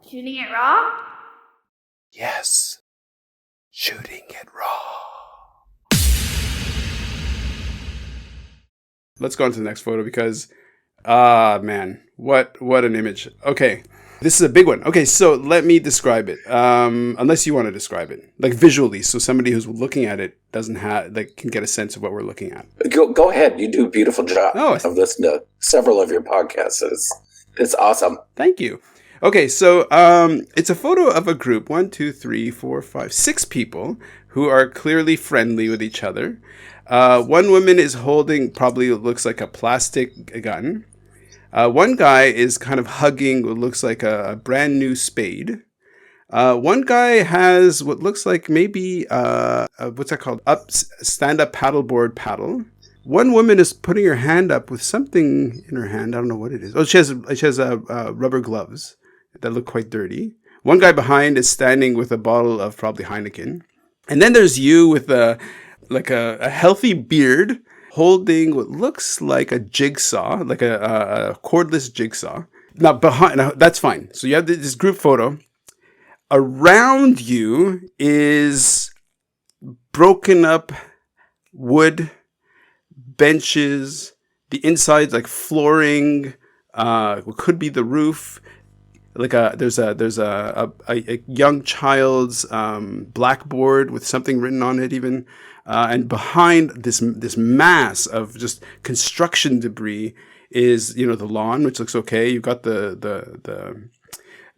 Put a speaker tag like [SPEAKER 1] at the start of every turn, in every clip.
[SPEAKER 1] Shooting it raw?
[SPEAKER 2] Yes. Shooting it raw. Let's go on to the next photo because, man, what an image. Okay, this is a big one. Okay, so let me describe it. Unless you want to describe it, like visually, so somebody who's looking at it doesn't have, like, can get a sense of what we're looking at.
[SPEAKER 3] Go ahead. You do a beautiful job. I've listened to several of your podcasts. It's awesome.
[SPEAKER 2] Thank you. Okay, so it's a photo of a group, 1, 2, 3, 4, 5, 6 people who are clearly friendly with each other. One woman is holding, probably looks like a plastic gun. One guy is kind of hugging what looks like a brand new spade. One guy has what looks like maybe, what's that called? Stand-up paddleboard paddle. One woman is putting her hand up with something in her hand. I don't know what it is. Oh, she has rubber gloves that look quite dirty. One guy behind is standing with a bottle of probably Heineken. And then there's you with a healthy beard holding what looks like a jigsaw, like a cordless jigsaw. Now, that's fine. So you have this group photo. Around you is broken up wood, benches, the inside like flooring, what could be the roof. Like there's a young child's blackboard with something written on it even, and behind this mass of just construction debris is the lawn, which looks okay. You've got the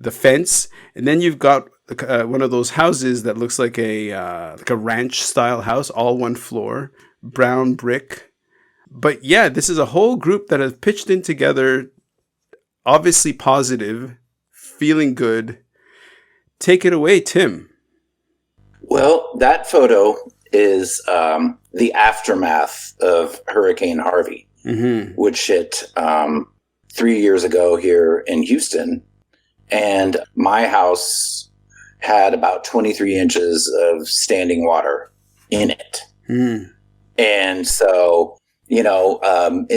[SPEAKER 2] fence, and then you've got one of those houses that looks like a ranch style house, all one floor, brown brick. But yeah, this is a whole group that has pitched in together, obviously positive, feeling good. Take it away, Tim.
[SPEAKER 3] Well, that photo is the aftermath of Hurricane Harvey, which hit 3 years ago here in Houston. And my house had about 23 inches of standing water in it. And so, in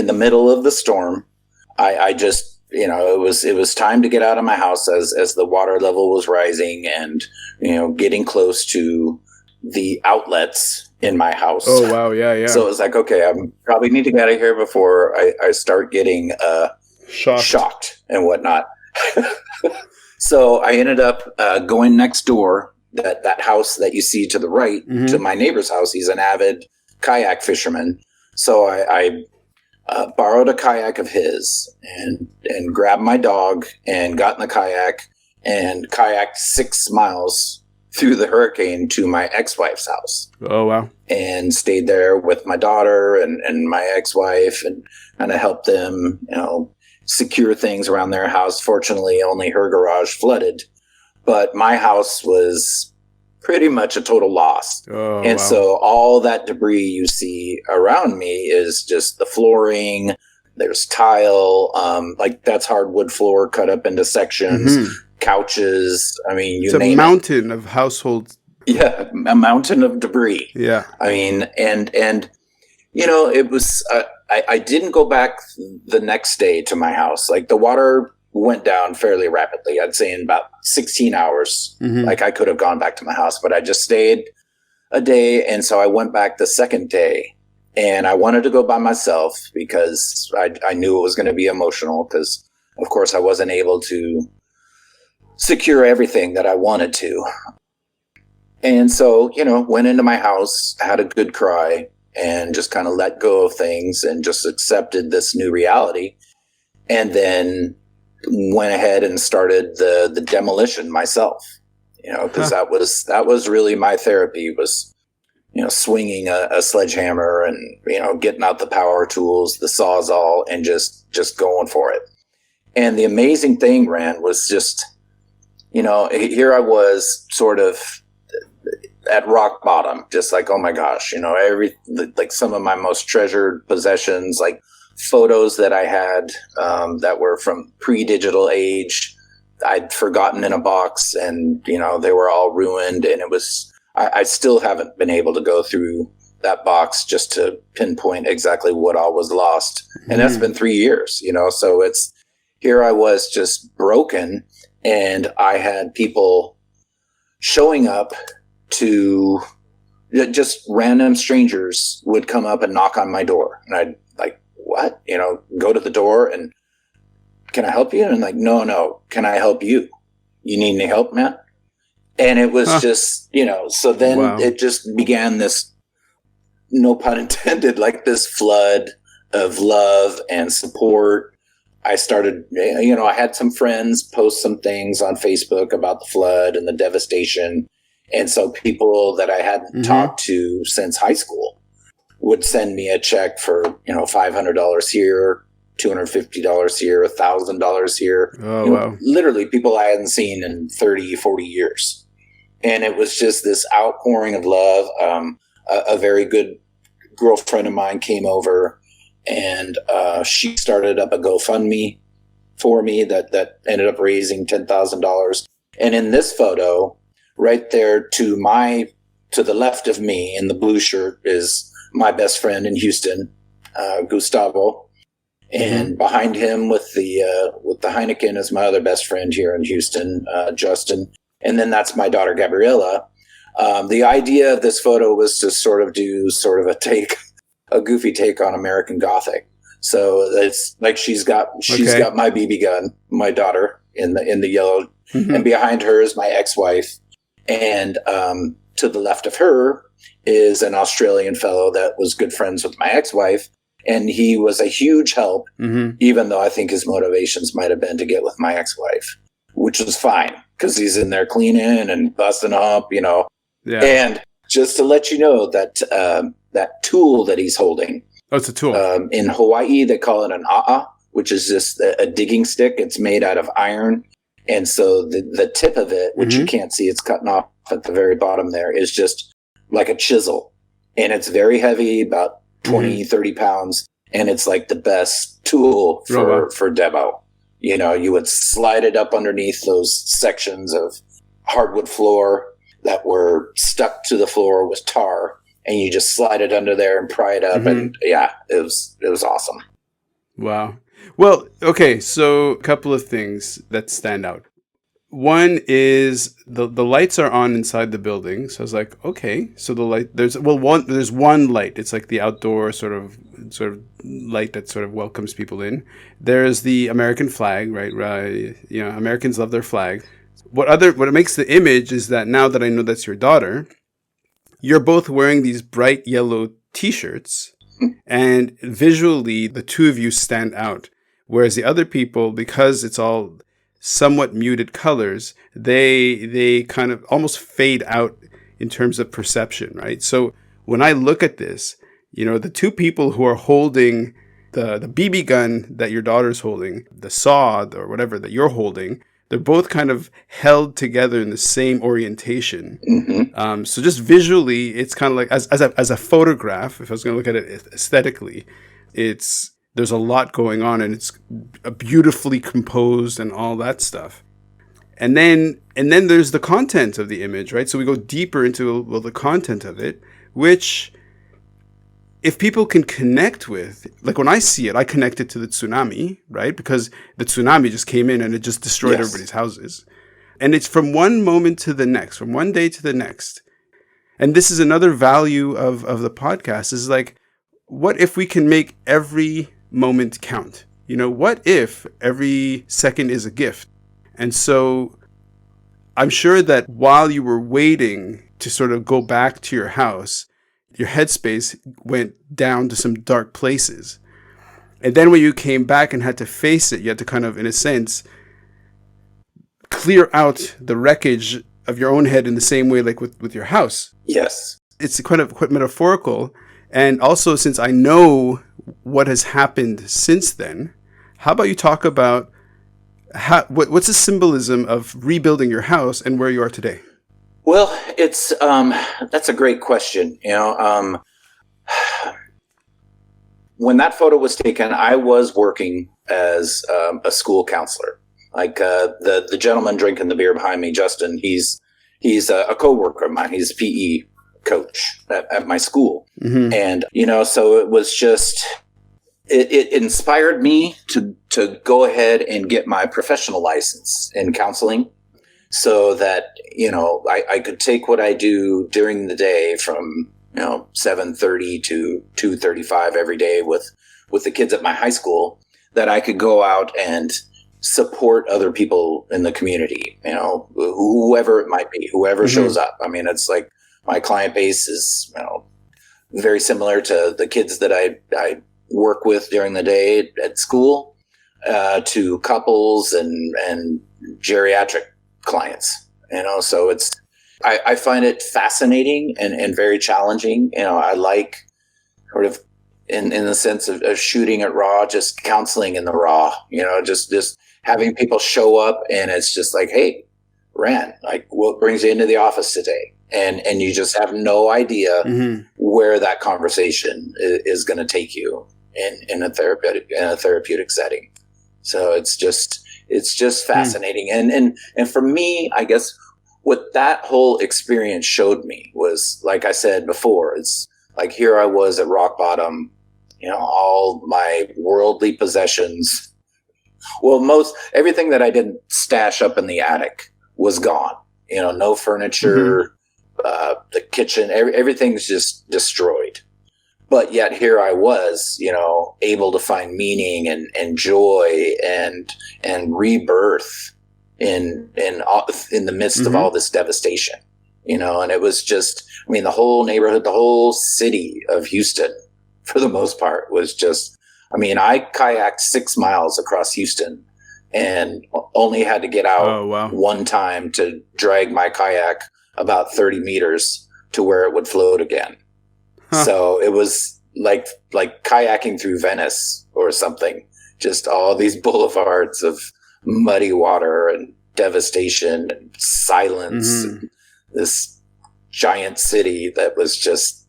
[SPEAKER 3] the middle of the storm, I just, it was time to get out of my house as the water level was rising and, getting close to the outlets in my house.
[SPEAKER 2] Oh, wow. Yeah.
[SPEAKER 3] So it was like, okay, I probably need to get out of here before I start getting shocked and whatnot. So I ended up going next door, that house that you see to the right, to my neighbor's house. He's an avid kayak fisherman. So I borrowed a kayak of his and grabbed my dog and got in the kayak and kayaked 6 miles through the hurricane to my ex-wife's house.
[SPEAKER 2] Oh, wow.
[SPEAKER 3] And stayed there with my daughter and my ex-wife and kind of helped them, secure things around their house. Fortunately, only her garage flooded, but my house was pretty much a total loss.
[SPEAKER 2] Oh,
[SPEAKER 3] and wow. So all that debris you see around me is just the flooring. There's tile, like that's hardwood floor cut up into sections, couches. I mean,
[SPEAKER 2] it's a mountain of household.
[SPEAKER 3] Yeah, a mountain of debris.
[SPEAKER 2] Yeah.
[SPEAKER 3] I mean, and it was, I didn't go back the next day to my house. Like the water went down fairly rapidly. I'd say in about 16 hours, like I could have gone back to my house, but I just stayed a day. And so I went back the second day and I wanted to go by myself because I knew it was going to be emotional because of course I wasn't able to secure everything that I wanted to. And so, went into my house, had a good cry, and just kind of let go of things and just accepted this new reality. And then went ahead and started the demolition myself, because that was really my therapy was, swinging a sledgehammer and, getting out the power tools, the Sawzall, and just going for it. And the amazing thing, Rand, was just, here I was sort of at rock bottom, just like, oh my gosh, like some of my most treasured possessions, like photos that I had that were from pre-digital age, I'd forgotten in a box and, they were all ruined. And it was, I still haven't been able to go through that box just to pinpoint exactly what all was lost. And that's been 3 years, so here I was just broken And I had people showing up to just random strangers would come up and knock on my door. And I'd like, what? Go to the door and, can I help you? And I'm like, no. Can I help you? You need any help, Matt? And it was just, so then it just began this, no pun intended, like this flood of love and support. I started, I had some friends post some things on Facebook about the flood and the devastation. And so people that I hadn't talked to since high school would send me a check for, $500 here, $250 here, $1,000 here.
[SPEAKER 2] Oh, wow.
[SPEAKER 3] Literally people I hadn't seen in 30, 40 years. And it was just this outpouring of love. A very good girlfriend of mine came over and she started up a GoFundMe for me that ended up raising $10,000. And in this photo, right there to the left of me in the blue shirt is my best friend in Houston, Gustavo. And behind him with the Heineken is my other best friend here in Houston, Justin. And then that's my daughter, Gabriella. The idea of this photo was to sort of do a goofy take on American Gothic. So it's like she's got my BB gun, my daughter in the yellow, and behind her is my ex-wife. And to the left of her is an Australian fellow that was good friends with my ex-wife. And he was a huge help, even though I think his motivations might have been to get with my ex-wife, which was fine because he's in there cleaning and busting up, Yeah. And just to let you know that that tool that he's holding.
[SPEAKER 2] Oh, it's a tool.
[SPEAKER 3] In Hawaii, they call it an a'a, which is just a digging stick. It's made out of iron. And so the tip of it, which you can't see, it's cutting off at the very bottom there, is just like a chisel. And it's very heavy, about 20, 30 pounds. And it's like the best tool for demo. You would slide it up underneath those sections of hardwood floor that were stuck to the floor with tar. And you just slide it under there and pry it up. And yeah, it was awesome.
[SPEAKER 2] Wow. Well, okay. So a couple of things that stand out. One is the lights are on inside the building. So I was like, okay, so the light, there's one light. It's like the outdoor sort of light that sort of welcomes people in. There's the American flag, right? Americans love their flag. What it makes the image is that now that I know that's your daughter, you're both wearing these bright yellow t-shirts, and visually the two of you stand out. Whereas the other people, because it's all somewhat muted colors, they kind of almost fade out in terms of perception, right? So when I look at this, the two people who are holding the BB gun that your daughter's holding, the saw or whatever that you're holding, they're both kind of held together in the same orientation. So just visually, it's kind of like as a photograph, if I was going to look at it aesthetically, there's a lot going on, and it's beautifully composed and all that stuff. And then there's the content of the image, right? So we go deeper into the content of it, which if people can connect with, like when I see it, I connect it to the tsunami, right? Because the tsunami just came in and it just destroyed everybody's houses. And it's from one moment to the next, from one day to the next. And this is another value of the podcast, is like, what if we can make every moment count? What if every second is a gift? And so I'm sure that while you were waiting to sort of go back to your house, your headspace went down to some dark places. And then when you came back and had to face it, you had to kind of, in a sense, clear out the wreckage of your own head in the same way like with your house.
[SPEAKER 3] Yes.
[SPEAKER 2] It's kind of quite metaphorical. And also, since I know what has happened since then, how about you talk about what's the symbolism of rebuilding your house and where you are today?
[SPEAKER 3] Well, it's that's a great question. When that photo was taken, I was working as a school counselor. Like the gentleman drinking the beer behind me, Justin. He's a coworker of mine. He's a PE coach at my school, and so it was just it inspired me to go ahead and get my professional license in counseling, so that, I could take what I do during the day from 7:30 to 2:35 every day with the kids at my high school, that I could go out and support other people in the community, whoever it might be, whoever shows up. I mean, it's like my client base is, very similar to the kids that I work with during the day at school, to couples and geriatric clients, so I find it fascinating and very challenging. I like sort of in the sense of shooting it raw, just counseling in the raw, just having people show up, and it's just like, hey, Ran, like, what brings you into the office today? And you just have no idea where that conversation is going to take you in a therapeutic setting. So it's just fascinating. And for me, I guess what that whole experience showed me was, like I said before, it's like, here I was at rock bottom, all my worldly possessions. Well, everything that I didn't stash up in the attic was gone. No furniture, the kitchen, everything's just destroyed. But yet here I was, able to find meaning and joy and rebirth in the midst of all this devastation, and it was just, the whole neighborhood, the whole city of Houston, for the most part, was just, I kayaked 6 miles across Houston and only had to get out one time to drag my kayak about 30 meters to where it would float again. So it was like kayaking through Venice or something, just all these boulevards of muddy water and devastation and silence. And this giant city that was just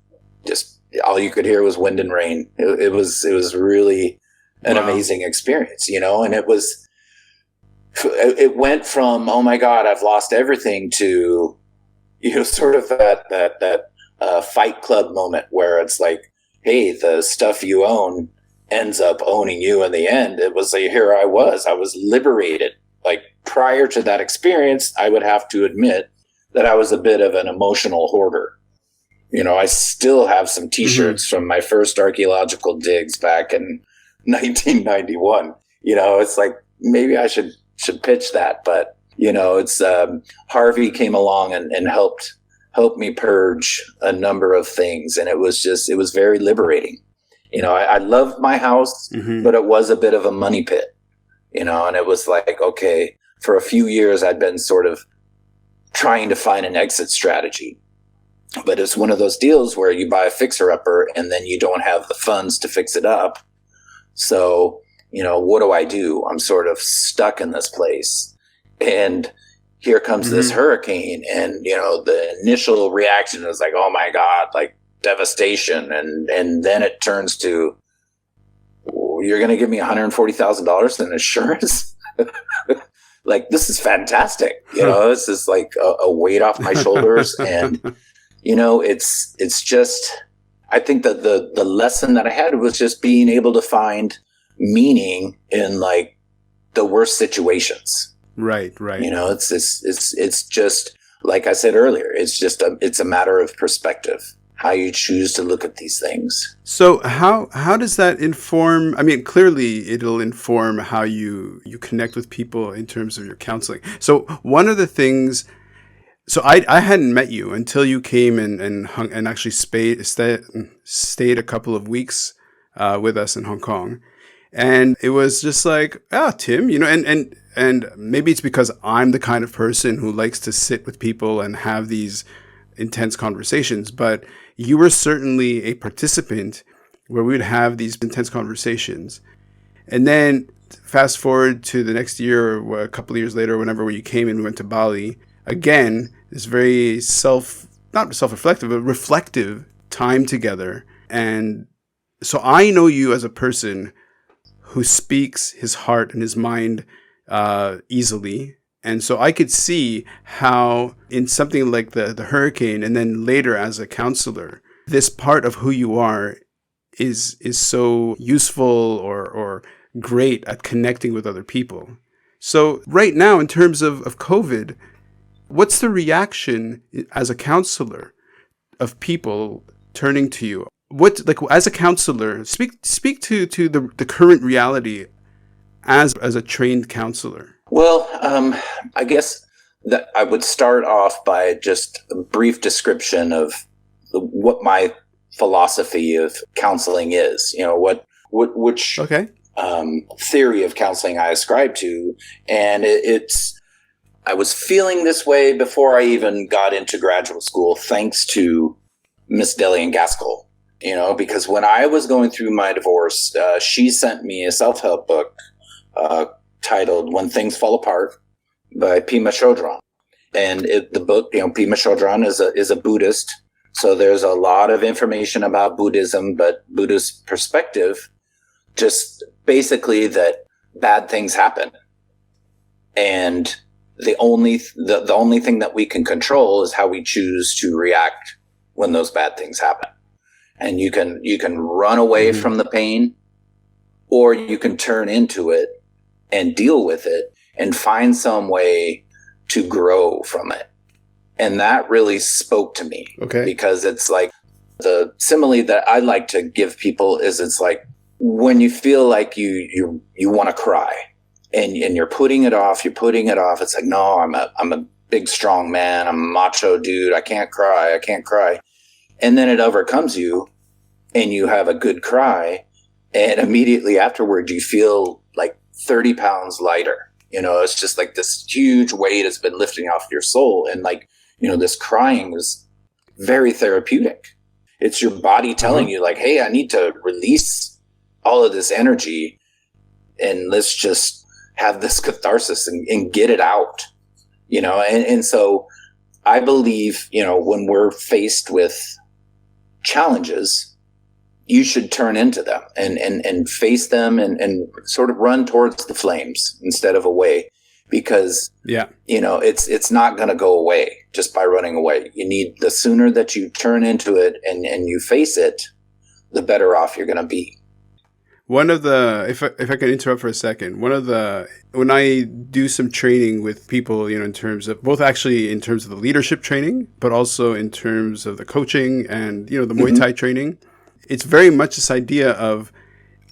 [SPEAKER 3] all you could hear was wind and rain. It was really an amazing experience, and it went from, oh my God, I've lost everything, to, sort of that Fight Club moment where it's like, hey, the stuff you own ends up owning you in the end. It was like, here I was liberated. Like, prior to that experience, I would have to admit that I was a bit of an emotional hoarder. I still have some t-shirts from my first archaeological digs back in 1991. It's like, maybe I should pitch that, but it's Harvey came along and helped me purge a number of things, and it was very liberating. I loved my house, but it was a bit of a money pit, and it was like, okay, for a few years I'd been sort of trying to find an exit strategy, but it's one of those deals where you buy a fixer-upper and then you don't have the funds to fix it up. So, what do? I'm sort of stuck in this place. And here comes this hurricane. And, the initial reaction is like, oh my God, like devastation. And then it turns to, you're going to give me $140,000 in insurance? Like, this is fantastic. This is like a weight off my shoulders. And, it's just, I think that the lesson that I had was just being able to find meaning in like the worst situations.
[SPEAKER 2] Right.
[SPEAKER 3] It's just, like I said earlier, it's a matter of perspective, how you choose to look at these things.
[SPEAKER 2] So how does that inform? Clearly it'll inform how you connect with people in terms of your counseling. So one of the things, so I hadn't met you until you came and actually stayed a couple of weeks with us in Hong Kong. And it was just like, Tim, and maybe it's because I'm the kind of person who likes to sit with people and have these intense conversations, but you were certainly a participant where we would have these intense conversations. And then fast forward to the next year or a couple of years later, whenever you came and we went to Bali, again, this very not self-reflective, but reflective time together. And so I know you as a person who speaks his heart and his mind easily. And so I could see how in something like the hurricane, and then later as a counselor, this part of who you are is so useful or great at connecting with other people. So right now, in terms of COVID, what's the reaction as a counselor of people turning to you? What, like, as a counselor, speak to the current reality as a trained counselor.
[SPEAKER 3] Well, I guess that I would start off by just a brief description of what my philosophy of counseling is. You know, which
[SPEAKER 2] Okay.
[SPEAKER 3] Theory of counseling I ascribe to, and it's. I was feeling this way before I even got into graduate school, thanks to Miss Deli and Gaskell. You know, because when I was going through my divorce, she sent me a self-help book titled "When Things Fall Apart" by Pema Chodron. And the book, you know, Pema Chodron is a Buddhist, so there's a lot of information about Buddhism, but Buddhist perspective, just basically that bad things happen, and the only thing that we can control is how we choose to react when those bad things happen. And you can run away from the pain, or you can turn into it and deal with it and find some way to grow from it. And that really spoke to me.
[SPEAKER 2] Okay.
[SPEAKER 3] Because it's like, the simile that I like to give people is, it's like when you feel like you want to cry and you're putting it off, it's like, no, I'm a big, strong man. I'm a macho dude. I can't cry. And then it overcomes you and you have a good cry. And immediately afterward, you feel like 30 pounds lighter. You know, it's just like this huge weight has been lifting off your soul. And like, you know, this crying is very therapeutic. It's your body telling you like, hey, I need to release all of this energy and let's just have this catharsis and get it out, you know? And so I believe, you know, when we're faced with challenges, you should turn into them and face them and sort of run towards the flames instead of away, because, you know, it's not going to go away just by running away. You need, the sooner that you turn into it and you face it, the better off you're going to be.
[SPEAKER 2] One of the, if I can interrupt for a second, when I do some training with people, you know, in terms of both actually in terms of the leadership training, but also in terms of the coaching and, you know, the Muay Thai training, it's very much this idea of,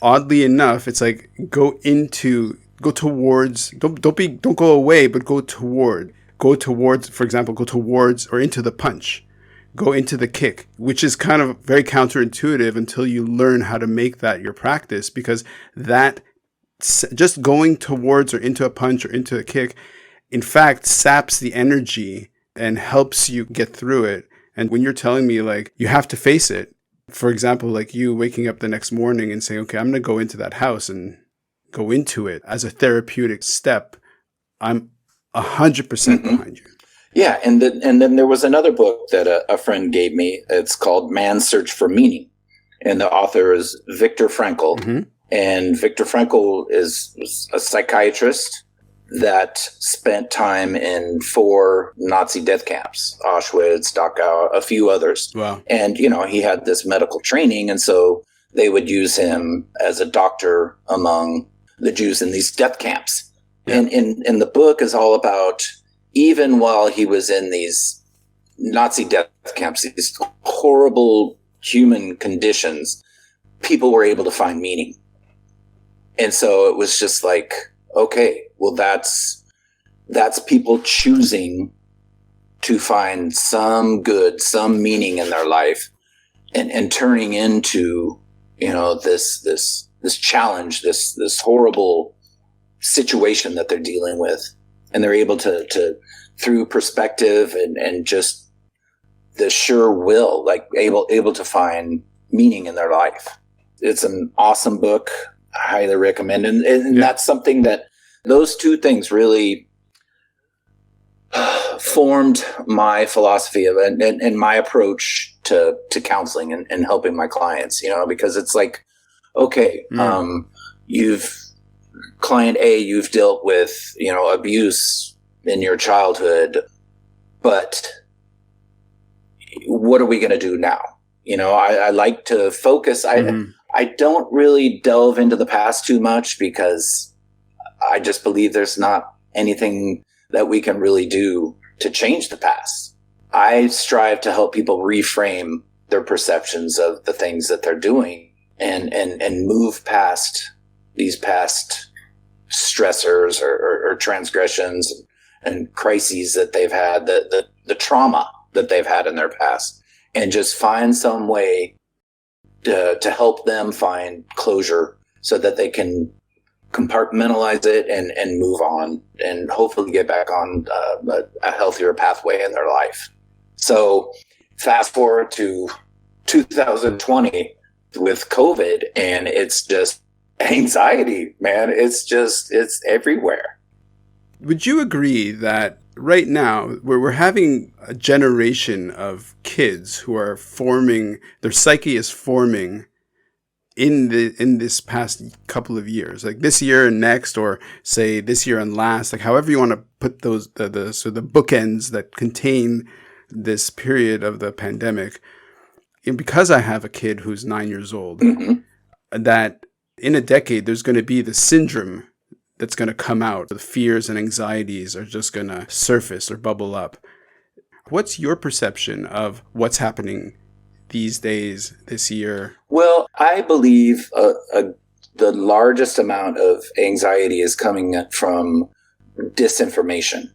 [SPEAKER 2] oddly enough, it's like go towards, don't go away, but go towards, for example, go towards or into the punch. Go into the kick, which is kind of very counterintuitive until you learn how to make that your practice, because that just going towards or into a punch or into a kick, in fact, saps the energy and helps you get through it. And when you're telling me like you have to face it, for example, like you waking up the next morning and saying, okay, I'm going to go into that house and go into it as a therapeutic step, I'm 100% behind you.
[SPEAKER 3] Yeah, and then there was another book that a friend gave me. It's called Man's Search for Meaning, and the author is Viktor Frankl. And Viktor Frankl is a psychiatrist that spent time in 4 Nazi death camps, Auschwitz, Dachau, a few others.
[SPEAKER 2] Wow.
[SPEAKER 3] And, you know, he had this medical training, and so they would use him as a doctor among the Jews in these death camps. Yeah. And the book is all about, even while he was in these Nazi death camps, these horrible human conditions, people were able to find meaning. And so it was just like, okay, well, that's people choosing to find some good, some meaning in their life and turning into, you know, this challenge, this horrible situation that they're dealing with. And they're able to through perspective and just the sure will, like able to find meaning in their life. It's an awesome book. I highly recommend it. And that's something that those two things really formed my philosophy of and my approach to counseling and helping my clients, you know, because it's like, okay, client A, you've dealt with, you know, abuse in your childhood, but what are we going to do now? I like to focus. I don't really delve into the past too much because I just believe there's not anything that we can really do to change the past. I strive to help people reframe their perceptions of the things that they're doing and move past these past stressors or transgressions and crises that they've had, the trauma that they've had in their past, and just find some way to help them find closure so that they can compartmentalize it and move on and hopefully get back on a healthier pathway in their life. So fast forward to 2020 with COVID, and it's just anxiety, man. It's everywhere.
[SPEAKER 2] Would you agree that right now we're having a generation of kids who are forming, their psyche is forming in this past couple of years, like this year and next, or say this year and last, like however you want to put those the bookends that contain this period of the pandemic? And because I have a kid who's 9 years old, that in a decade there's going to be the syndrome that's going to come out. The fears and anxieties are just going to surface or bubble up. What's your perception of what's happening these days, this year?
[SPEAKER 3] Well, I believe the largest amount of anxiety is coming from disinformation.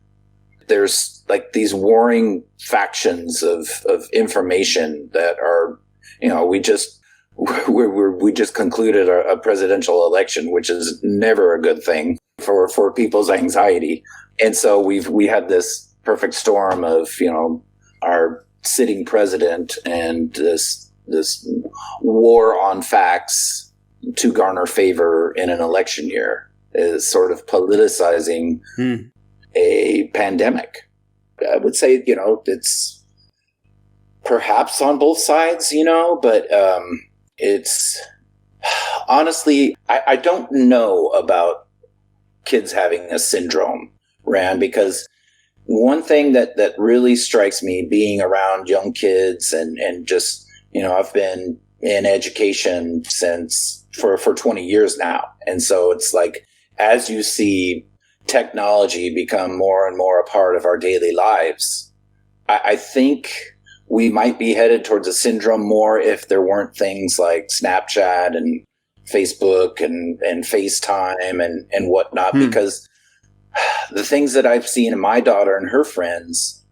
[SPEAKER 3] There's like these warring factions of information that are, we just concluded a presidential election, which is never a good thing for people's anxiety. And so we had this perfect storm of, our sitting president and this war on facts to garner favor in an election year is sort of politicizing a pandemic. I would say, it's perhaps on both sides, but it's honestly, I don't know about kids having a syndrome, Rand, because one thing that really strikes me being around young kids and just, I've been in education for 20 years now. And so it's like, as you see technology become more and more a part of our daily lives, I think we might be headed towards a syndrome more if there weren't things like Snapchat and Facebook and FaceTime and whatnot, because the things that I've seen in my daughter and her friends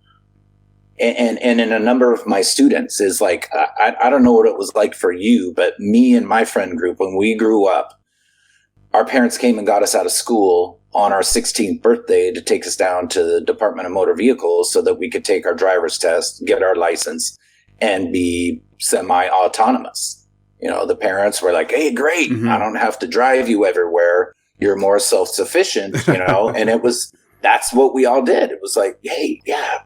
[SPEAKER 3] and in a number of my students is like, I don't know what it was like for you, but me and my friend group, when we grew up, our parents came and got us out of school on our 16th birthday to take us down to the Department of Motor Vehicles so that we could take our driver's test, get our license, and be semi-autonomous. The parents were like, hey, great, I don't have to drive you everywhere. You're more self-sufficient, and that's what we all did. It was like, hey, yeah,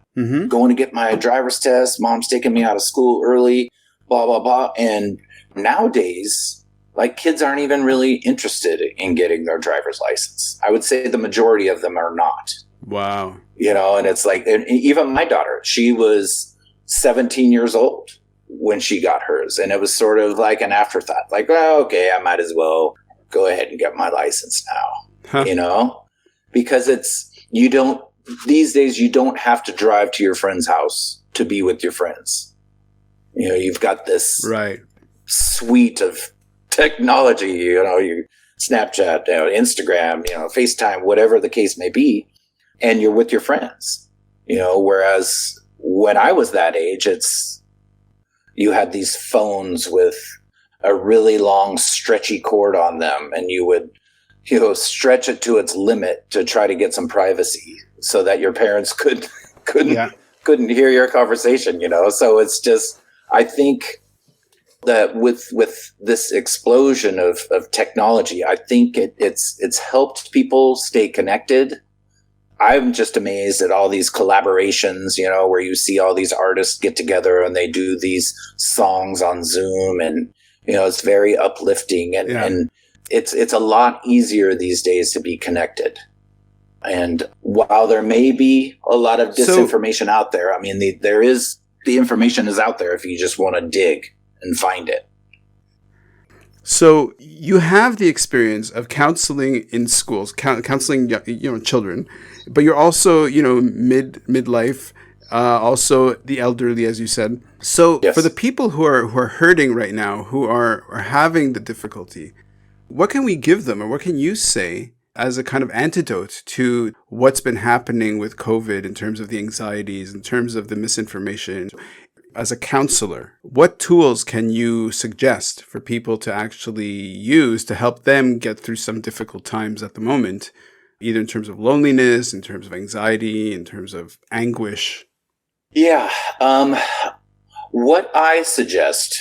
[SPEAKER 3] going to get my driver's test. Mom's taking me out of school early, blah, blah, blah. And nowadays, like, kids aren't even really interested in getting their driver's license. I would say the majority of them are not.
[SPEAKER 2] Wow.
[SPEAKER 3] And it's like, and even my daughter, she was 17 years old when she got hers. And it was sort of like an afterthought, like, well, okay, I might as well go ahead and get my license now, because these days you don't have to drive to your friend's house to be with your friends. You've got this suite of technology, you Snapchat, Instagram, FaceTime, whatever the case may be, and you're with your friends, whereas when I was that age, you had these phones with a really long stretchy cord on them, and you would, stretch it to its limit to try to get some privacy so that your parents couldn't hear your conversation, So it's just, I think that with this explosion of technology, I think it's helped people stay connected. I'm just amazed at all these collaborations, where you see all these artists get together and they do these songs on Zoom, and it's very uplifting, and it's a lot easier these days to be connected. And while there may be a lot of disinformation out there, I mean, the information is out there if you just want to dig. and find it.
[SPEAKER 2] So you have the experience of counseling in schools, counseling children, but you're also midlife, also the elderly, as you said. So for the
[SPEAKER 3] Yes.
[SPEAKER 2] people who are hurting right now, who are having the difficulty, what can we give them, or what can you say as a kind of antidote to what's been happening with COVID in terms of the anxieties, in terms of the misinformation? As a counselor, what tools can you suggest for people to actually use to help them get through some difficult times at the moment, either in terms of loneliness, in terms of anxiety, in terms of anguish?
[SPEAKER 3] Yeah. What I suggest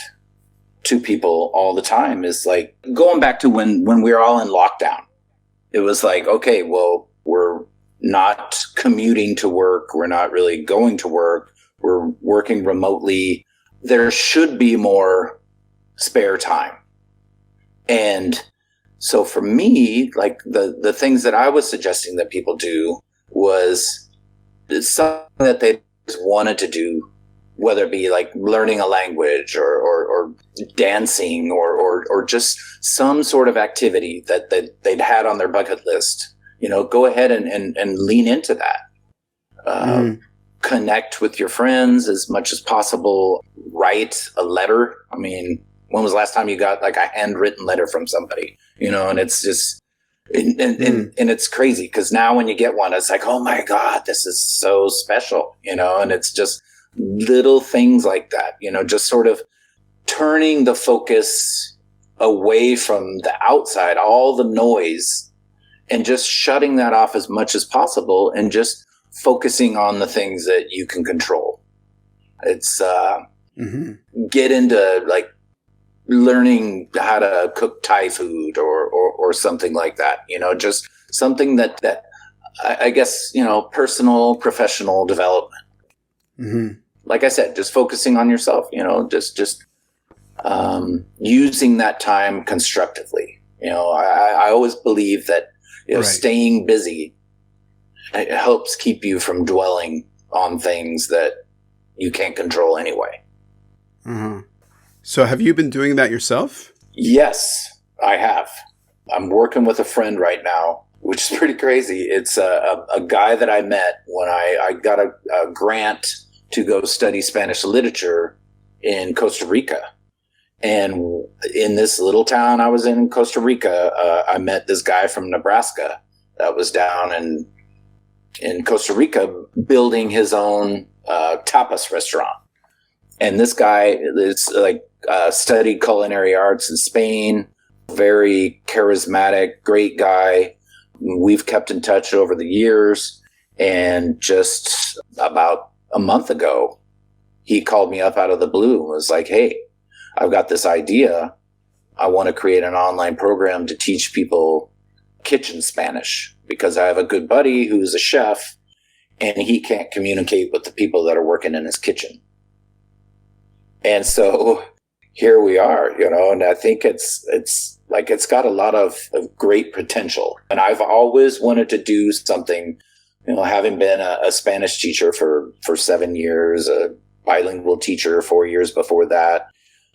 [SPEAKER 3] to people all the time is like going back to when we were all in lockdown. It was like, okay, well, we're not commuting to work. We're not really going to work. We're working remotely. There should be more spare time. And so for me, like the things that I was suggesting that people do was something that they wanted to do, whether it be like learning a language or dancing or just some sort of activity that they'd had on their bucket list. Go ahead and lean into that. Connect with your friends as much as possible. Write a letter. I mean, when was the last time you got like a handwritten letter from somebody? And it's just, and it's crazy because now when you get one, it's like, oh my God, this is so special, and it's just little things like that, just sort of turning the focus away from the outside, all the noise, and just shutting that off as much as possible and just focusing on the things that you can control. It's get into like learning how to cook Thai food or something like that. Just something that I guess personal, professional development. Like I said, just focusing on yourself. Just using that time constructively. I always believe that
[SPEAKER 2] Right.
[SPEAKER 3] staying busy, it helps keep you from dwelling on things that you can't control anyway.
[SPEAKER 2] So have you been doing that yourself?
[SPEAKER 3] Yes, I have. I'm working with a friend right now, which is pretty crazy. It's a guy that I met when I got a grant to go study Spanish literature in Costa Rica. And in this little town I was in Costa Rica, I met this guy from Nebraska that was down in Costa Rica building his own tapas restaurant. And this guy is like studied culinary arts in Spain, very charismatic, great guy. We've kept in touch over the years. And just about a month ago, he called me up out of the blue and was like, hey, I've got this idea. I want to create an online program to teach people kitchen Spanish because I have a good buddy who's a chef and he can't communicate with the people that are working in his kitchen. And so here we are, and I think it's got a lot of great potential. And I've always wanted to do something, having been a Spanish teacher for 7 years, a bilingual teacher 4 years before that.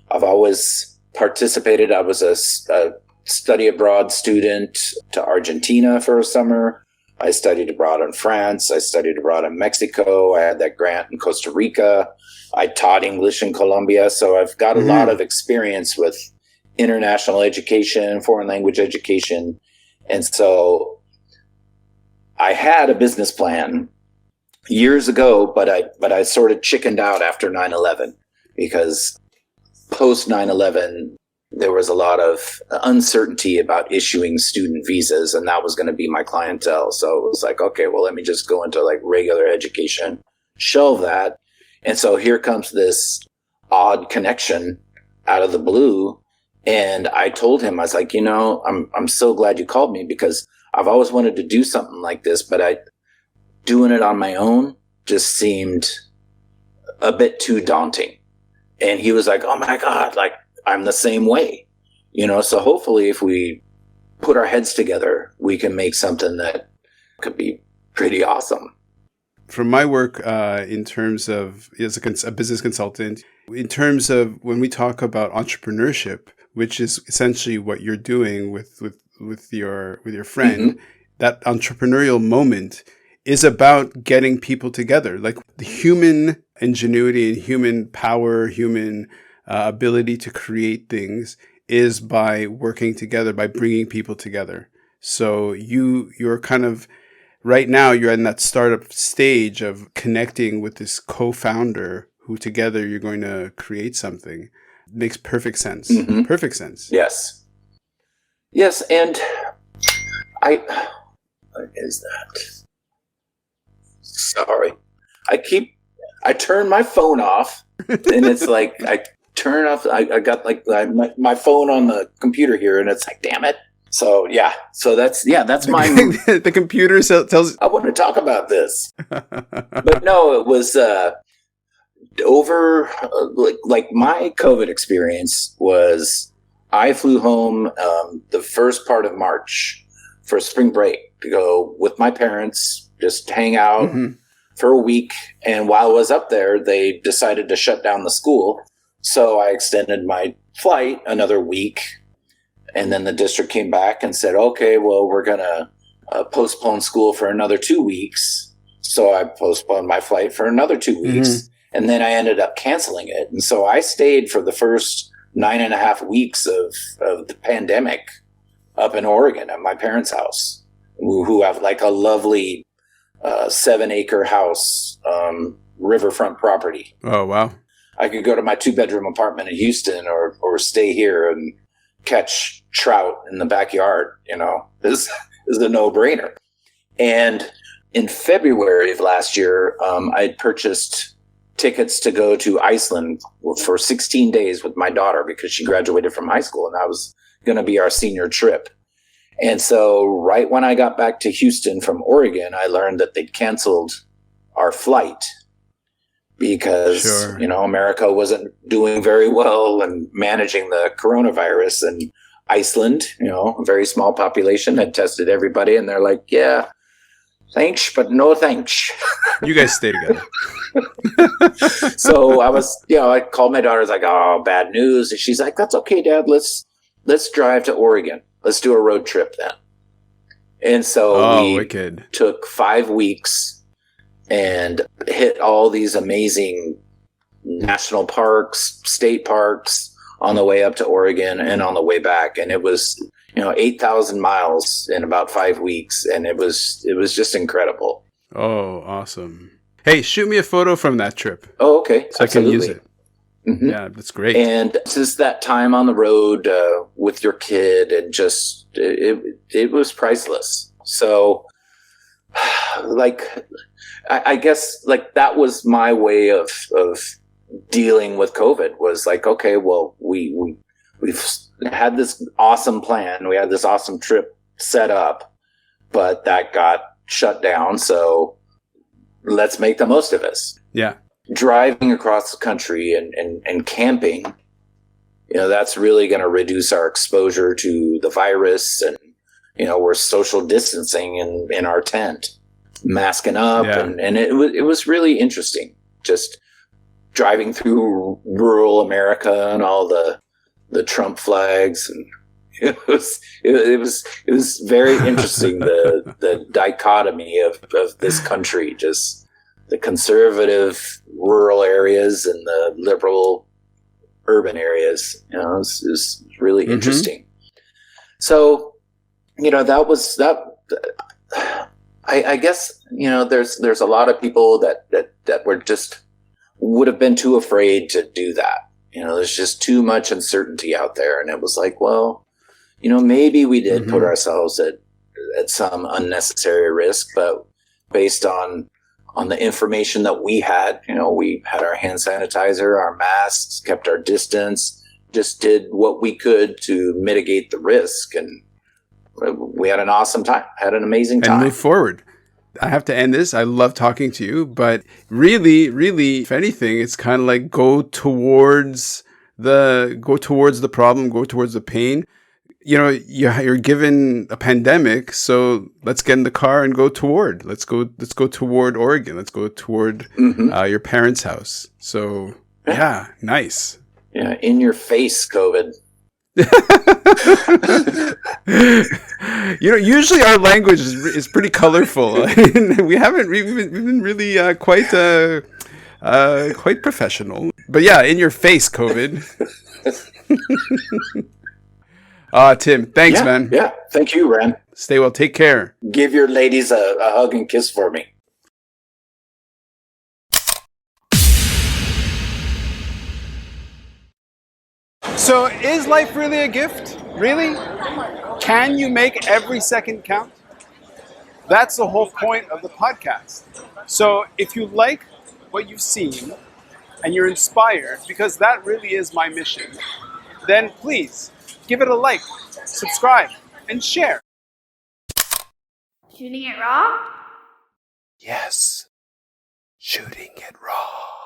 [SPEAKER 3] I've always participated. I was a study abroad student to Argentina for a summer. I studied abroad in France. I studied abroad in Mexico. I had that grant in Costa Rica. I taught English in Colombia. So I've got a lot of experience with international education, foreign language education. And so I had a business plan years ago, but I sort of chickened out after 9/11 because post 9/11, there was a lot of uncertainty about issuing student visas, and that was going to be my clientele. So it was like, okay, well, let me just go into like regular education, shelve that. And so here comes this odd connection out of the blue. And I told him, I was like, I'm so glad you called me because I've always wanted to do something like this, but doing it on my own just seemed a bit too daunting. And he was like, oh my God, like I'm the same way, so hopefully if we put our heads together, we can make something that could be pretty awesome.
[SPEAKER 2] from my work in terms of as a business consultant, in terms of when we talk about entrepreneurship, which is essentially what you're doing with your friend, that entrepreneurial moment is about getting people together. Like the human ingenuity and human power, human ability to create things is by working together, by bringing people together. So you're kind of right now you're in that startup stage of connecting with this co-founder who together you're going to create something. It makes perfect sense. Perfect sense.
[SPEAKER 3] Yes. Yes. And what is that? Sorry. I turn my phone off and it's like, I turn off, I got like my phone on the computer here and it's like, damn it. So yeah, that's my
[SPEAKER 2] the computer tells.
[SPEAKER 3] I want to talk about this, but no, it was over. Like my COVID experience was, I flew home the first part of March for spring break to go with my parents, just hang out for a week. And while I was up there, they decided to shut down the school, so I extended my flight another week. And then the district came back and said, okay, well, we're going to postpone school for another 2 weeks. So I postponed my flight for another 2 weeks. And then I ended up canceling it. And so I stayed for the first 9.5 weeks of the pandemic up in Oregon at my parents' house, who have like a lovely 7-acre house, riverfront property.
[SPEAKER 2] Oh, wow.
[SPEAKER 3] I could go to my 2-bedroom apartment in Houston or stay here and catch trout in the backyard. This is a no-brainer. And in February of last year, I'd purchased tickets to go to Iceland for 16 days with my daughter because she graduated from high school and that was going to be our senior trip. And so right when I got back to Houston from Oregon, I learned that they'd canceled our flight because, America wasn't doing very well and managing the coronavirus. And Iceland, a very small population, had tested everybody. And they're like, yeah, thanks, but no thanks.
[SPEAKER 2] You guys stay together.
[SPEAKER 3] So I called my daughter. I was like, oh, bad news. And she's like, that's okay, Dad. Let's drive to Oregon. Let's do a road trip then. And so we took 5 weeks and hit all these amazing national parks, state parks on the way up to Oregon and on the way back. And it was, 8,000 miles in about 5 weeks. And it was just incredible.
[SPEAKER 2] Oh, awesome. Hey, shoot me a photo from that trip.
[SPEAKER 3] Oh, okay.
[SPEAKER 2] So absolutely. I can use it. Yeah, that's great.
[SPEAKER 3] And just that time on the road with your kid, and just it was priceless. So, I guess that was my way of dealing with COVID. Was like, okay, well, we've had this awesome plan, we had this awesome trip set up, but that got shut down. So let's make the most of it.
[SPEAKER 2] Yeah.
[SPEAKER 3] Driving across the country and camping, that's really going to reduce our exposure to the virus. And, we're social distancing in our tent, masking up. Yeah. And it was really interesting just driving through rural America and all the Trump flags. And it was very interesting, the dichotomy of this country, just the conservative rural areas and the liberal urban areas. It's really interesting. So, that was that. I guess, there's a lot of people that were just would have been too afraid to do that. There's just too much uncertainty out there. And it was like, well, maybe we did put ourselves at some unnecessary risk, but based on the information that we had our hand sanitizer, our masks, kept our distance, just did what we could to mitigate the risk. And we had an awesome time, had an amazing time.
[SPEAKER 2] And move forward. I have to end this. I love talking to you, but really, if anything, it's kind of like go towards the problem, go towards the pain. you're given a pandemic, so let's get in the car and go toward. Let's go toward Oregon. Let's go toward your parents' house. So yeah, nice.
[SPEAKER 3] Yeah, in your face, COVID.
[SPEAKER 2] Usually our language is pretty colorful. We've been really quite professional. But yeah, in your face, COVID. Tim, thanks, man.
[SPEAKER 3] Yeah, thank you, Ren.
[SPEAKER 2] Stay well. Take care.
[SPEAKER 3] Give your ladies a hug and kiss for me.
[SPEAKER 2] So, is life really a gift? Really? Can you make every second count? That's the whole point of the podcast. So, if you like what you've seen and you're inspired, because that really is my mission, then please give it a like, subscribe, and share.
[SPEAKER 1] Shooting it raw?
[SPEAKER 2] Yes. Shooting it raw.